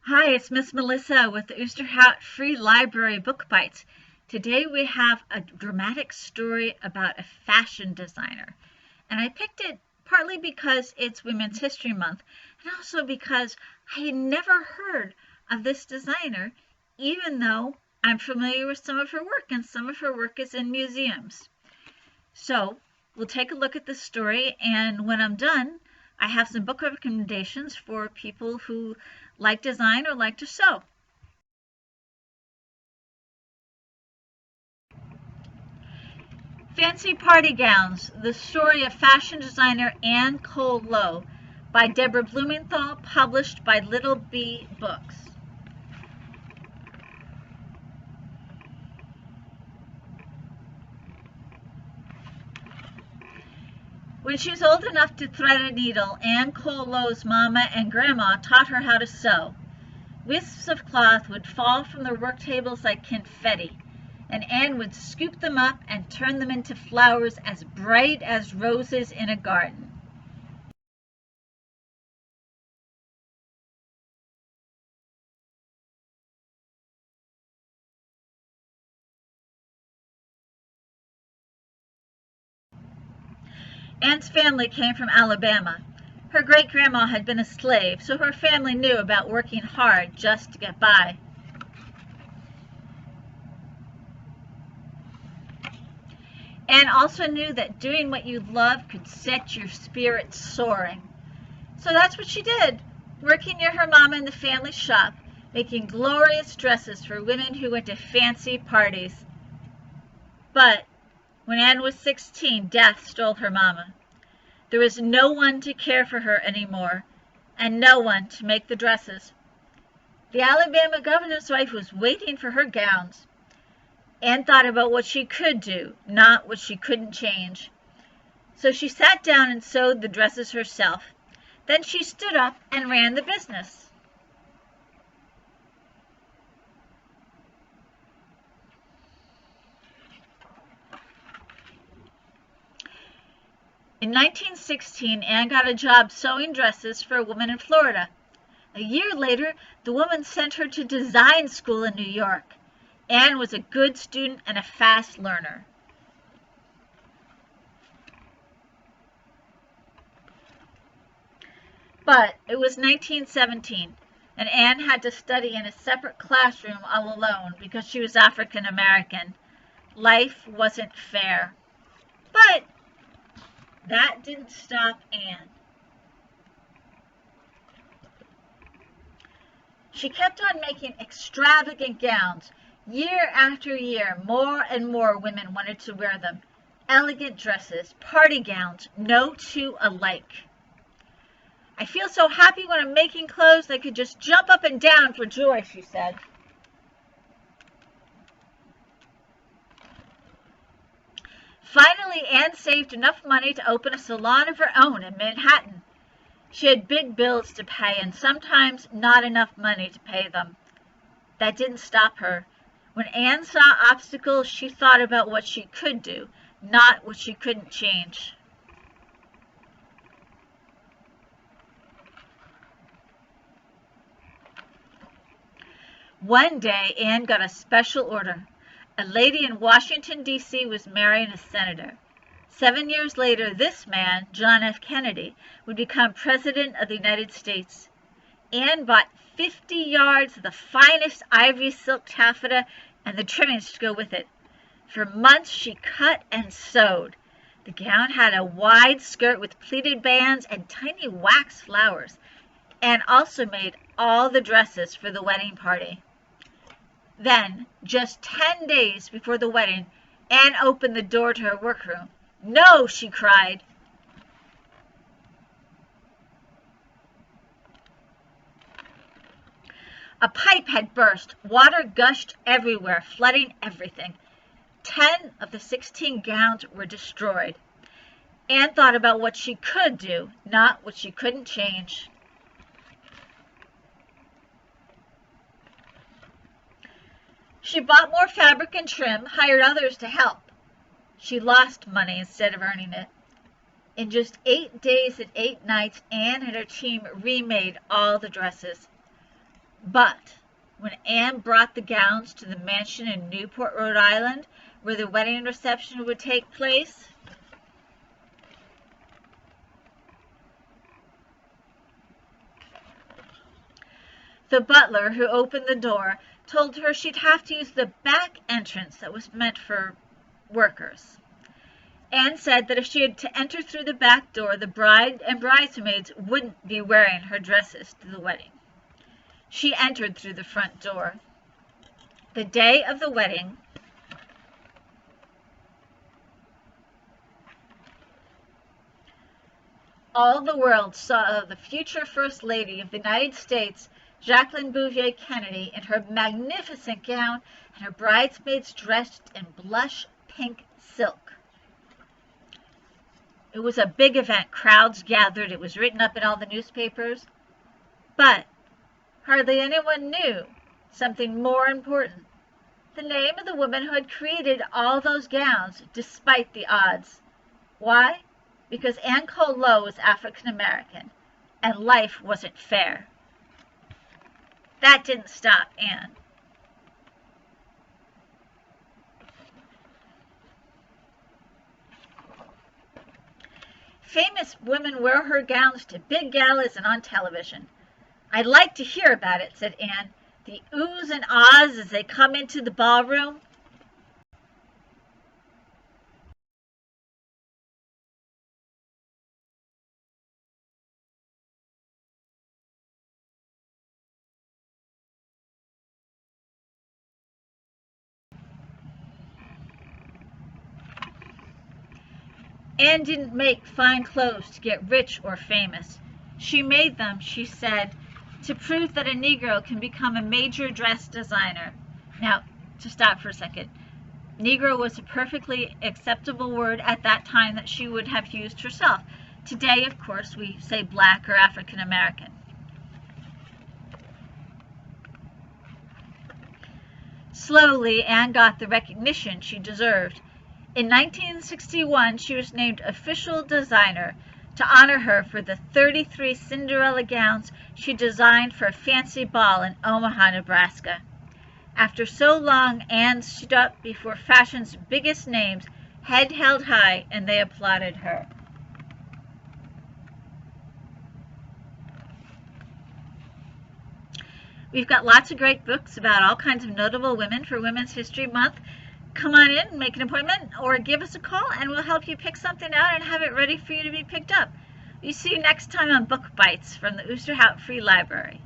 Hi, it's Miss Melissa with the Oosterhout Free Library Book Bites. Today we have a dramatic story about a fashion designer. And I picked it partly because it's Women's History Month and also because I had never heard of this designer, even though I'm familiar with some of her work and some of her work is in museums. So we'll take a look at this story, and when I'm done, I have some book recommendations for people who like design or like to sew. Fancy Party Gowns, the story of fashion designer Ann Cole Lowe, by Deborah Blumenthal, published by Little Bee Books. When she was old enough to thread a needle, Ann Cole Lowe's mama and grandma taught her how to sew. Wisps of cloth would fall from the work tables like confetti, and Ann would scoop them up and turn them into flowers as bright as roses in a garden. Ann's family came from Alabama. Her great-grandma had been a slave, so her family knew about working hard just to get by. Ann also knew that doing what you love could set your spirits soaring. So that's what she did, working near her mama in the family shop, making glorious dresses for women who went to fancy parties. But when Ann was 16, death stole her mama. There was no one to care for her anymore, and no one to make the dresses. The Alabama governor's wife was waiting for her gowns. Ann thought about what she could do, not what she couldn't change. So she sat down and sewed the dresses herself. Then she stood up and ran the business. In 1916, Ann got a job sewing dresses for a woman in Florida. A year later, the woman sent her to design school in New York. Ann was a good student and a fast learner. But it was 1917, and Ann had to study in a separate classroom all alone because she was African American. Life wasn't fair. But that didn't stop Ann. She kept on making extravagant gowns. Year after year, more and more women wanted to wear them. Elegant dresses, party gowns, no two alike. I feel so happy when I'm making clothes I could just jump up and down for joy, she said. Finally, Ann saved enough money to open a salon of her own in Manhattan. She had big bills to pay and sometimes not enough money to pay them. That didn't stop her. When Ann saw obstacles, she thought about what she could do, not what she couldn't change. One day, Ann got a special order. A lady in Washington, D.C. was marrying a senator. 7 years later, this man, John F. Kennedy, would become President of the United States. Ann bought 50 yards of the finest ivory silk taffeta and the trimmings to go with it. For months she cut and sewed. The gown had a wide skirt with pleated bands and tiny wax flowers. Ann also made all the dresses for the wedding party. Then, just 10 days before the wedding, Ann opened the door to her workroom. "No!" she cried. A pipe had burst. Water gushed everywhere, flooding everything. 10 of the 16 gowns were destroyed. Ann thought about what she could do, not what she couldn't change. She bought more fabric and trim, hired others to help. She lost money instead of earning it. In just 8 days and 8 nights, Ann and her team remade all the dresses. But when Anne brought the gowns to the mansion in Newport, Rhode Island, where the wedding reception would take place, the butler who opened the door told her she'd have to use the back entrance that was meant for workers. Anne said that if she had to enter through the back door, the bride and bridesmaids wouldn't be wearing her dresses to the wedding. She entered through the front door. The day of the wedding, all the world saw the future First Lady of the United States, Jacqueline Bouvier Kennedy, in her magnificent gown and her bridesmaids dressed in blush pink silk. It was a big event. Crowds gathered. It was written up in all the newspapers. But hardly anyone knew something more important. The name of the woman who had created all those gowns, despite the odds. Why? Because Ann Cole Lowe was African American, and life wasn't fair. That didn't stop Anne. Famous women wear her gowns to big galas and on television. "I'd like to hear about it," said Anne. "The oohs and ahs as they come into the ballroom." Anne didn't make fine clothes to get rich or famous. She made them, she said, to prove that a Negro can become a major dress designer. Now, to stop for a second, Negro was a perfectly acceptable word at that time that she would have used herself. Today, of course, we say black or African American. Slowly, Anne got the recognition she deserved. In 1961, she was named official designer to honor her for the 33 Cinderella gowns she designed for a fancy ball in Omaha, Nebraska. After so long, Anne stood up before fashion's biggest names, head held high, and they applauded her. We've got lots of great books about all kinds of notable women for Women's History Month. Come on in and make an appointment or give us a call and we'll help you pick something out and have it ready for you to be picked up. We see you next time on Book Bites from the Oosterhout Free Library.